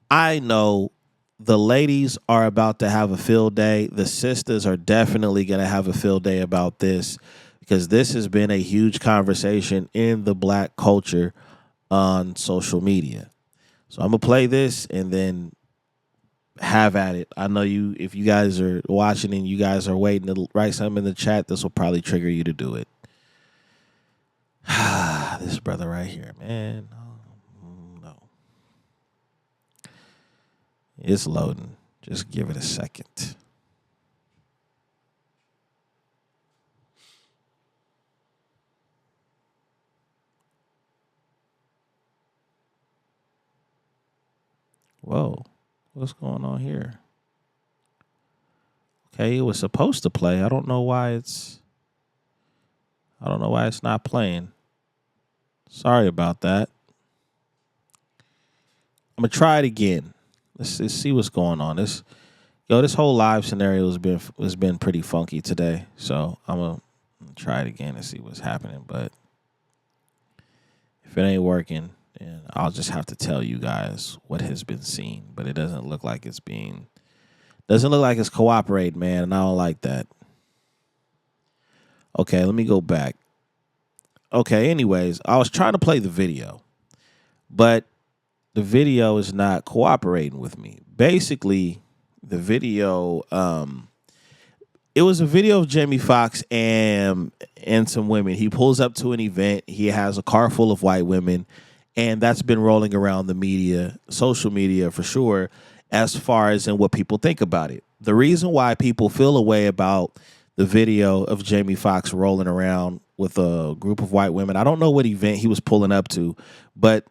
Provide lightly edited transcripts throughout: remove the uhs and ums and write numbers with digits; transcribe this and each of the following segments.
I know the ladies are about to have a field day. The sisters are definitely going to have a field day about this because this has been a huge conversation in the black culture on social media. So I'm going to play this and then have at it. I know you, if you guys are watching and you guys are waiting to write something in the chat, this will probably trigger you to do it. This brother right here, man. No. It's loading. Just give it a second. Whoa. What's going on here? Okay, it was supposed to play. I don't know why it's not playing. Sorry about that. I'm gonna try it again. Let's see what's going on. This whole live scenario has been pretty funky today. So I'm gonna try it again and see what's happening. But if it ain't working, then I'll just have to tell you guys what has been seen. But it doesn't look like it's cooperating, man, and I don't like that. Okay, let me go back. Okay, anyways, I was trying to play the video, but the video is not cooperating with me. Basically, the video, it was a video of Jamie Foxx and some women. He pulls up to an event. He has a car full of white women, and that's been rolling around the media, social media for sure, as far as in what people think about it. The reason why people feel a way about the video of Jamie Foxx rolling around with a group of white women, I don't know what event he was pulling up to, but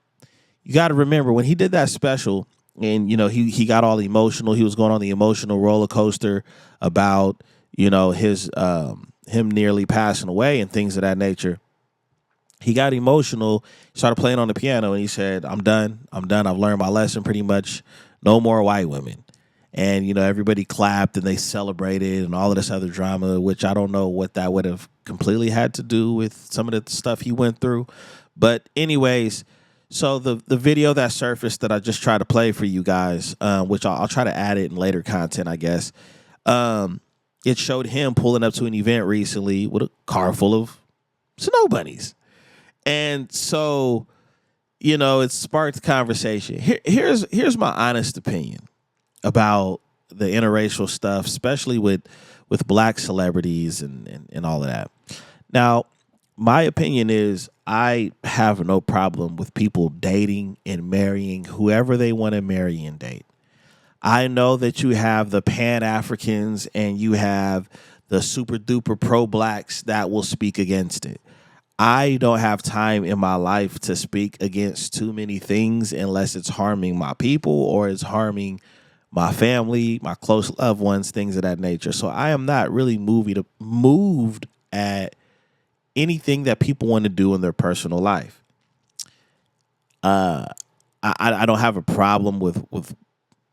you got to remember when he did that special and, he got all emotional. He was going on the emotional roller coaster about, his him nearly passing away and things of that nature. He got emotional, started playing on the piano, and he said, I'm done. I've learned my lesson pretty much. No more white women. And, everybody clapped and they celebrated and all of this other drama, which I don't know what that would have completely had to do with some of the stuff he went through. But anyways, so the video that surfaced that I just tried to play for you guys, which I'll try to add it in later content, I guess. It showed him pulling up to an event recently with a car full of snow bunnies. And so, it sparked conversation. Here's my honest opinion about the interracial stuff, especially with black celebrities and all of that. Now, my opinion is I have no problem with people dating and marrying whoever they want to marry and date. I know that you have the Pan-Africans and you have the super duper pro-blacks that will speak against it. I don't have time in my life to speak against too many things unless it's harming my people or it's harming my family, my close loved ones, things of that nature. So I am not really moved at anything that people want to do in their personal life. I don't have a problem with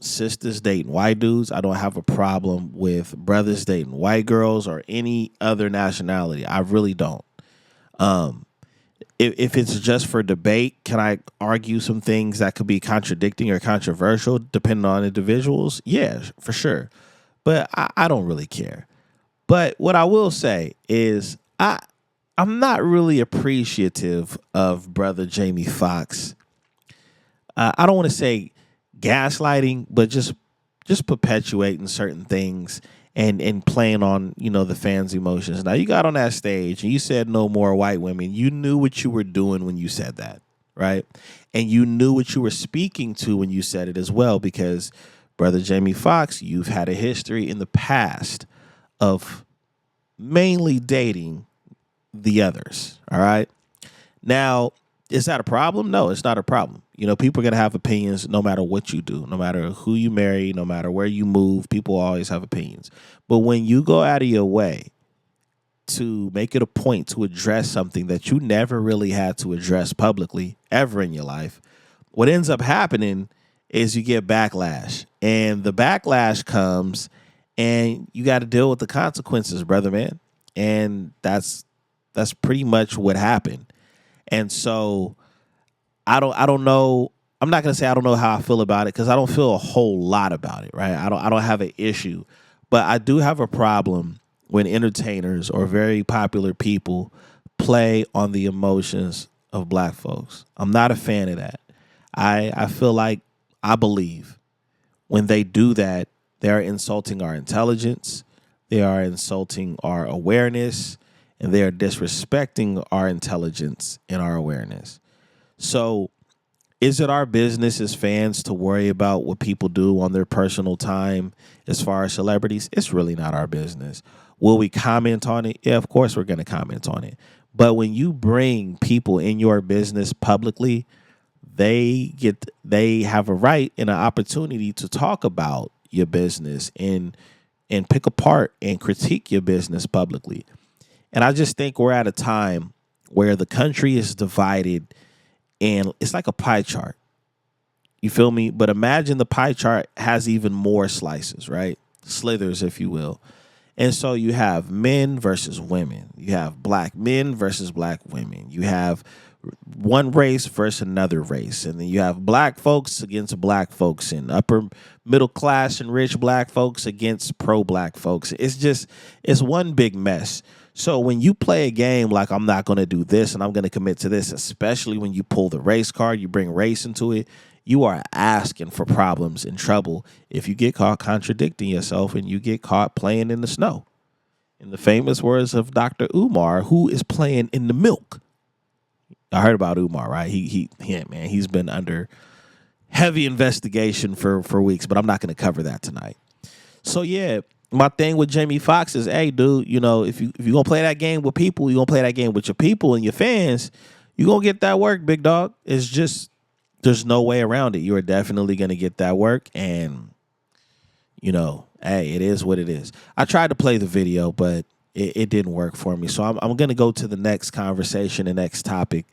sisters dating white dudes. I don't have a problem with brothers dating white girls or any other nationality. I really don't. If it's just for debate, can I argue some things that could be contradicting or controversial depending on individuals? Yeah, for sure. But I don't really care. But what I will say is I'm not really appreciative of brother Jamie Foxx. I don't want to say gaslighting, but just perpetuating certain things and playing on, the fans' emotions. Now, you got on that stage and you said no more white women. You knew what you were doing when you said that, right? And you knew what you were speaking to when you said it as well, because brother Jamie Foxx, you've had a history in the past of mainly dating the others, all right? Now, is that a problem? No, it's not a problem. People are going to have opinions no matter what you do, no matter who you marry, no matter where you move. People always have opinions. But when you go out of your way to make it a point to address something that you never really had to address publicly ever in your life, what ends up happening is you get backlash. And the backlash comes and you got to deal with the consequences, brother, man. And that's pretty much what happened. And so I don't know I'm not gonna say I don't know how I feel about it because I don't feel a whole lot about it, right? I don't have an issue, but I do have a problem when entertainers or very popular people play on the emotions of black folks. I'm not a fan of that. I feel like I believe when they do that, they are insulting our intelligence, they are insulting our awareness, and they are disrespecting our intelligence and our awareness. So is it our business as fans to worry about what people do on their personal time as far as celebrities? It's really not our business. Will we comment on it? Yeah, of course we're going to comment on it. But when you bring people in your business publicly, they have a right and an opportunity to talk about your business and pick apart and critique your business publicly. And I just think we're at a time where the country is divided and it's like a pie chart. You feel me? But imagine the pie chart has even more slices, right? Slithers, if you will. And so you have men versus women. You have black men versus black women. You have one race versus another race. And then you have black folks against black folks and upper middle class and rich black folks against pro black folks. It's one big mess. So when you play a game like I'm not going to do this and I'm going to commit to this, especially when you pull the race card, you bring race into it, you are asking for problems and trouble if you get caught contradicting yourself and you get caught playing in the snow. In the famous words of Dr. Umar, who is playing in the milk. I heard about Umar, right? Man, he's been under heavy investigation for weeks, but I'm not going to cover that tonight. So yeah, my thing with Jamie Foxx is, hey, dude, if you're gonna play that game with people, you're gonna play that game with your people and your fans, you're gonna get that work, big dog. It's just there's no way around it. You are definitely gonna get that work, and hey, it is what it is. I tried to play the video, but it didn't work for me. So I'm gonna go to the next conversation, the next topic,